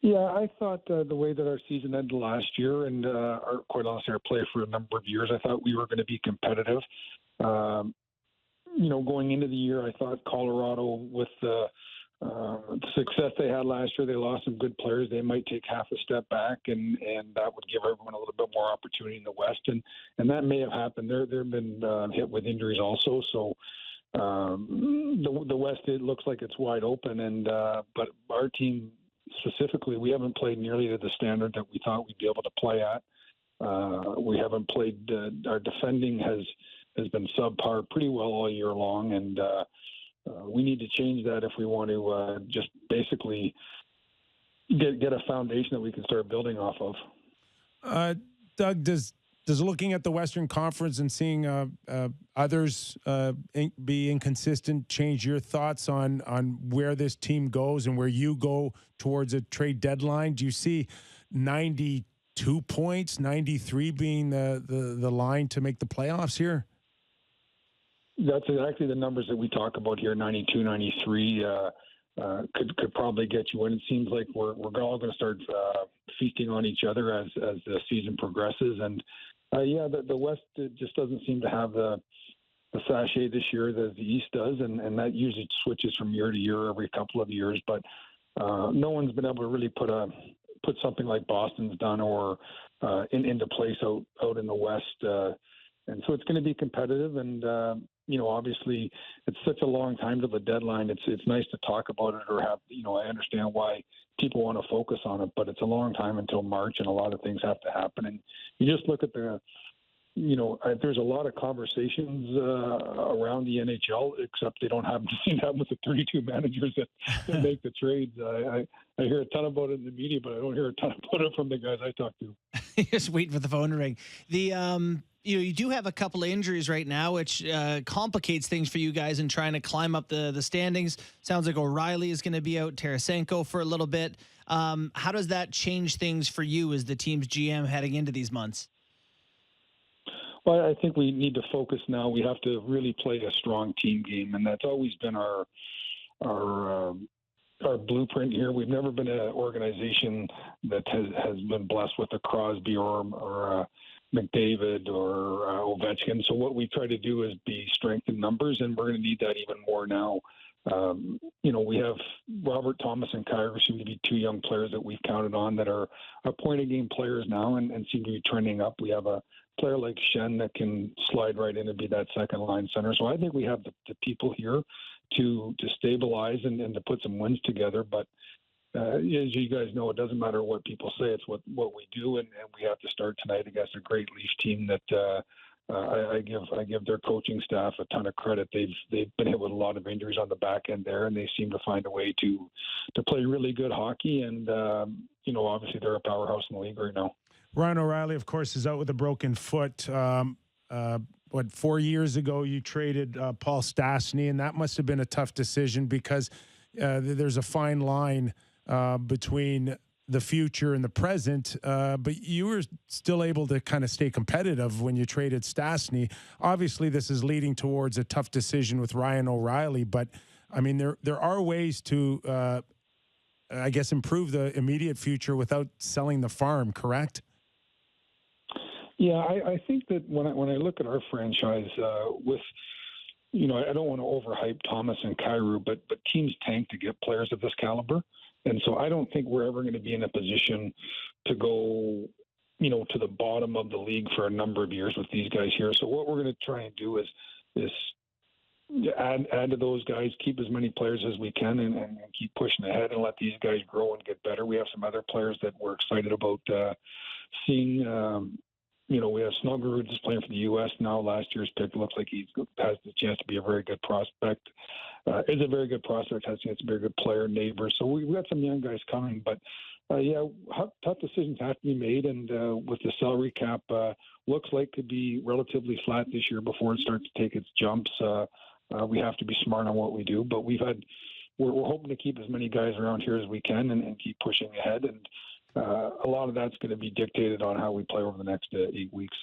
Yeah, I thought the way that our season ended last year, and quite honestly, our play for a number of years, I thought we were going to be competitive. Um, Going into the year, I thought Colorado, with the success they had last year, they lost some good players. They might take half a step back, and that would give everyone a little bit more opportunity in the West, and that may have happened. They've been hit with injuries also, so the West, it looks like it's wide open, and but our team specifically, we haven't played nearly to the standard that we thought we'd be able to play at. We haven't played. Our defending has been subpar pretty well all year long, and we need to change that if we want to just basically get a foundation that we can start building off of. Doug, does looking at the Western Conference and seeing others be inconsistent change your thoughts on where this team goes and where you go towards a trade deadline? Do you see 92 points, 93 being the line to make the playoffs here? That's exactly the numbers that we talk about here. 92, 93 could probably get you in. It seems like we're all going to start feasting on each other as the season progresses. And the West just doesn't seem to have the sachet this year that the East does, and that usually switches from year to year every couple of years. But no one's been able to really put something like Boston's done or into place out in the West. And so it's going to be competitive, and obviously it's such a long time to the deadline. It's nice to talk about it or have, I understand why people want to focus on it, but it's a long time until March, and a lot of things have to happen. And you just look at there's a lot of conversations around the NHL, except they don't seem to happen with the 32 managers that make the trades. I hear a ton about it in the media, but I don't hear a ton about it from the guys I talk to. Just waiting for the phone to ring. You do have a couple of injuries right now, which complicates things for you guys in trying to climb up the standings. Sounds like O'Reilly is going to be out, Tarasenko for a little bit. How does that change things for you as the team's GM heading into these months? Well, I think we need to focus now. We have to really play a strong team game, and that's always been our blueprint here. We've never been an organization that has been blessed with a Crosby or McDavid or Ovechkin. So what we try to do is be strength in numbers, and we're going to need that even more now. We have Robert Thomas and Kyper seem to be two young players that we've counted on that are point-of-game players now and seem to be trending up. We have a player like Shen that can slide right in and be that second-line center. So I think we have the people here to stabilize and to put some wins together. But as you guys know, it doesn't matter what people say. It's what we do, and we have to start tonight against a great Leaf team that I give their coaching staff a ton of credit. They've been hit with a lot of injuries on the back end there, and they seem to find a way to play really good hockey. And obviously they're a powerhouse in the league right now. Ryan O'Reilly, of course, is out with a broken foot. 4 years ago you traded Paul Stastny, and that must have been a tough decision because there's a fine line between the future and the present, but you were still able to kind of stay competitive when you traded Stastny. Obviously, this is leading towards a tough decision with Ryan O'Reilly, but I mean, there are ways to, improve the immediate future without selling the farm, correct? Yeah, I think that when I look at our franchise with, I don't want to overhype Thomas and Kyrou, but teams tank to get players of this caliber. And so I don't think we're ever going to be in a position to go, to the bottom of the league for a number of years with these guys here. So what we're going to try and do is add to those guys, keep as many players as we can, and keep pushing ahead and let these guys grow and get better. We have some other players that we're excited about seeing. We have Snuggerud just playing for the U.S. now. Last year's pick looks like he has the chance to be a very good prospect. Is a very good prospect, has a chance to be a very good player, neighbor. So we've got some young guys coming. But, tough decisions have to be made. And with the salary cap, looks like could be relatively flat this year before it starts to take its jumps. We have to be smart on what we do. But we're hoping to keep as many guys around here as we can and keep pushing ahead. And a lot of that's going to be dictated on how we play over the next 8 weeks.